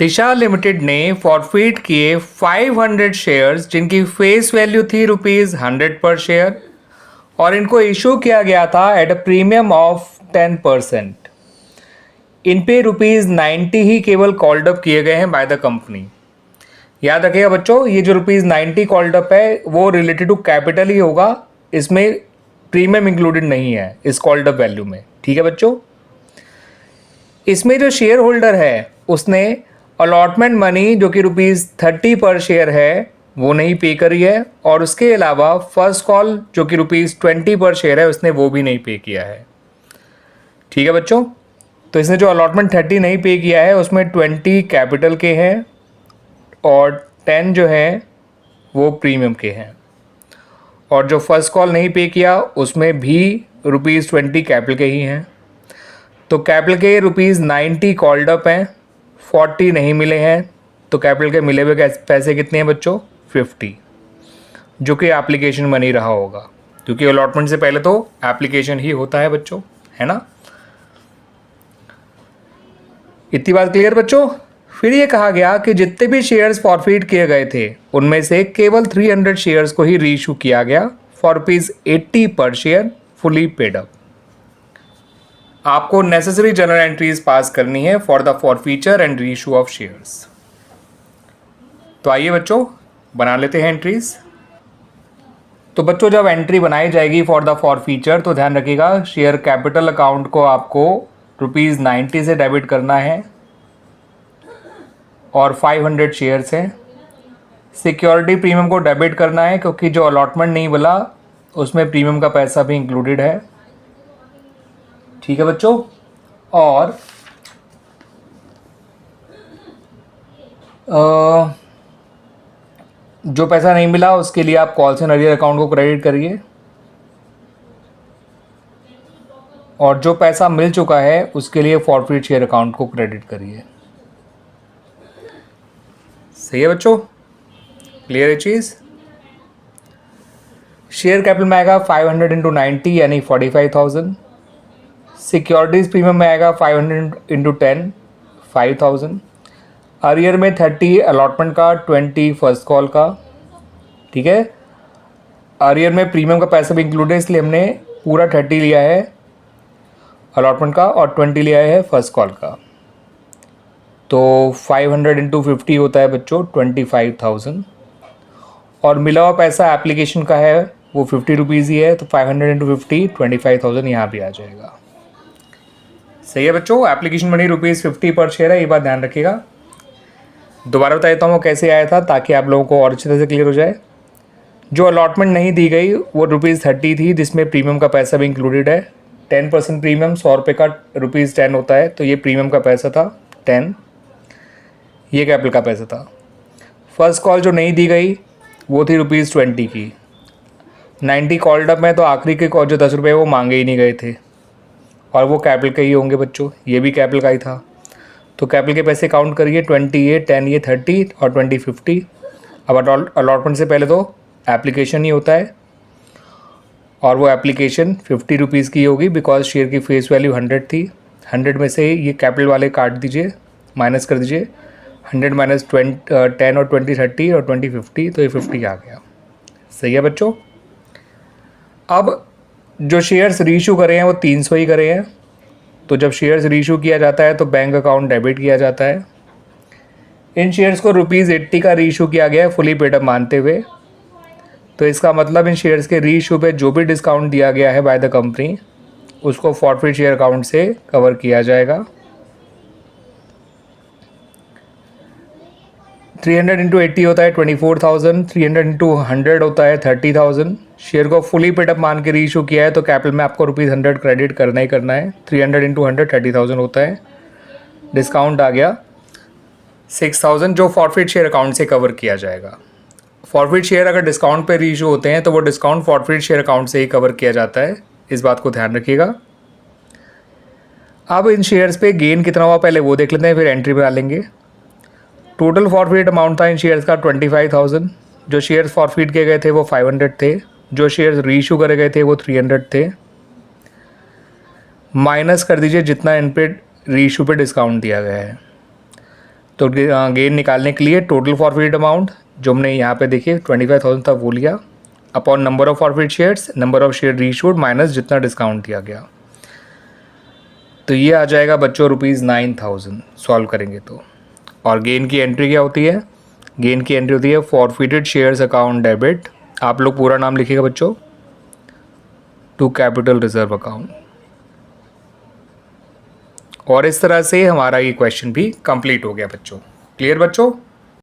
दिशा limited ने forfeit किए 500 shares जिनकी फेस वैल्यू थी ₹100 पर शेयर और इनको इशू किया गया था एट अ प्रीमियम ऑफ 10%। इन पे ₹90 ही केवल कॉल्ड अप किए गए हैं बाय द कंपनी। याद रखिएगा बच्चों, ये जो ₹90 कॉल्ड अप है वो रिलेटेड टू कैपिटल ही होगा, इसमें प्रीमियम इंक्लूडेड नहीं है इस कॉल्ड अप वैल्यू में। ठीक है बच्चों, इसमें जो शेयर होल्डर है उसने अलॉटमेंट मनी जो कि ₹30 पर शेयर है वो नहीं पे करी है और उसके अलावा फर्स्ट कॉल जो कि ₹20 पर शेयर है उसने वो भी नहीं पे किया है। ठीक है बच्चों, तो इसने जो अलॉटमेंट 30 नहीं पे किया है उसमें 20 कैपिटल के हैं और 10 जो है वो प्रीमियम के हैं और जो फर्स्ट कॉल नहीं पे किया उसमें भी ₹20 कैपिटल के ही हैं। तो कैपिटल के ₹90 कॉल्ड अप हैं, 40 नहीं मिले हैं, तो कैपिटल के मिले हुए पैसे कितने हैं बच्चों? 50, जो कि एप्लीकेशन मनी रहा होगा, क्योंकि अलॉटमेंट से पहले तो एप्लीकेशन ही होता है बच्चों, है ना। इतनी बात क्लियर बच्चों। फिर ये कहा गया कि जितने भी शेयर्स फॉरफिट किए गए थे उनमें से केवल 300 शेयर्स को ही रीइशू किया गया फॉर ₹80 पर शेयर फुली पेड अप। आपको नेसेसरी जर्नल एंट्रीज पास करनी है for the forfeiture and reissue of shares. तो आइए बच्चों बना लेते हैं एंट्रीज। तो बच्चों जब एंट्री बनाई जाएगी फॉर द फॉरफीचर तो ध्यान रखिएगा, शेयर कैपिटल अकाउंट को आपको ₹90 से डेबिट करना है और 500 शेयर्स हैं। सिक्योरिटी प्रीमियम को डेबिट करना है क्योंकि जो अलॉटमेंट नहीं मिला उसमें प्रीमियम का पैसा भी इंक्लूडेड है। ठीक है बच्चों, और जो पैसा नहीं मिला उसके लिए आप कॉल्स एंड अरियर अकाउंट को क्रेडिट करिए और जो पैसा मिल चुका है उसके लिए फॉरफिट शेयर अकाउंट को क्रेडिट करिए। सही है बच्चों, क्लियर है चीज़। शेयर कैपिटल में आएगा 500 × 90 यानी 45,000। सिक्योरिटीज़ प्रीमियम में आएगा 500 × 10 5,000। अरियर में 30 अलॉटमेंट का, 20 फर्स्ट कॉल का। ठीक है, अरियर में प्रीमियम का पैसा भी इंक्लूडेड है इसलिए हमने पूरा 30 लिया है अलॉटमेंट का और 20 लिया है फर्स्ट कॉल का। तो 500 × 50 होता है बच्चों 25,000 और मिला हुआ पैसा एप्लीकेशन का है वो ₹50 ही है, तो 500 × 50 25,000 यहाँ भी आ जाएगा। सही है बच्चों, एप्लीकेशन मनी ₹50 पर शेयर है, ये बात ध्यान रखिएगा। दोबारा बता देता हूँ वो कैसे आया था ताकि आप लोगों को और अच्छी तरह से क्लियर हो जाए। जो अलॉटमेंट नहीं दी गई वो ₹30 थी जिसमें प्रीमियम का पैसा भी इंक्लूडेड है। 10% प्रीमियम ₹100 का ₹10 होता है, तो ये प्रीमियम का पैसा था 10, ये कैपिटल का पैसा था। फर्स्ट कॉल जो नहीं दी गई वो थी ₹20 की। 90 कॉल्ड अप में तो आखिरी के जो ₹10 वो मांगे ही नहीं गए थे और वो कैपिटल के ही होंगे बच्चों, ये भी कैपिटल का ही था। तो कैपिटल के पैसे काउंट करिए, 20 ये, 10 ये, 30 और 20 50। अब अलॉटमेंट से पहले तो एप्लीकेशन ही होता है और वो एप्लीकेशन ₹50 की होगी बिकॉज शेयर की फेस वैल्यू 100 थी। 100 में से ये कैपिटल वाले काट दीजिए, माइनस कर दीजिए, 100 माइनस 10 और 20 30 और 20 50, तो ये 50 आ गया। सही है बच्चों। अब जो शेयर्स रीइशू करे हैं वो 300 ही करे हैं, तो जब शेयर्स रीइशू किया जाता है तो बैंक अकाउंट डेबिट किया जाता है। इन शेयर्स को ₹80 का रीइशू किया गया है फुली पेड अप मानते हुए, तो इसका मतलब इन शेयर्स के रीइशू पे जो भी डिस्काउंट दिया गया है बाय द कंपनी उसको फॉरफिट शेयर अकाउंट से कवर किया जाएगा। 300 × 80 होता है 24,000, 300 × 100 होता है 30,000। शेयर को फुली पेड अप मान के रीइशू किया है तो कैपिटल में आपको ₹100 क्रेडिट करना ही करना है। 300 × 100 30,000 होता है, डिस्काउंट आ गया 6,000 जो फॉरफिट शेयर अकाउंट से कवर किया जाएगा। फॉरफिट शेयर अगर डिस्काउंट पे रीइशू होते हैं तो वो डिस्काउंट फॉरफिट शेयर अकाउंट से ही कवर किया जाता है, इस बात को ध्यान रखिएगा। अब इन शेयर्स पे गेन कितना हुआ पहले वो देख लेते हैं, फिर एंट्री बना लेंगे। टोटल फॉरफिट अमाउंट था इन शेयर्स का 25,000। जो शेयर्स फॉरफिट किए गए थे वो 500 थे, जो शेयर्स रीइशू करे गए थे वो 300 थे। माइनस कर दीजिए जितना इन पे रीइशू पे डिस्काउंट दिया गया है। तो गेन निकालने के लिए टोटल फॉरफिटेड अमाउंट जो हमने यहाँ पे देखिए 25,000 था वो लिया, upon number of forfeit shares, number of share reissued minus जितना डिस्काउंट दिया गया। तो ये आ जाएगा बच्चों ₹9,000 सॉल्व करेंगे तो। और गेन की एंट्री क्या होती है? गेन की एंट्री होती है फॉरफिटेड शेयर्स अकाउंट डेबिट, आप लोग पूरा नाम लिखिएगा बच्चों, टू कैपिटल रिजर्व अकाउंट। और इस तरह से हमारा ये क्वेश्चन भी कंप्लीट हो गया बच्चों। क्लियर बच्चों?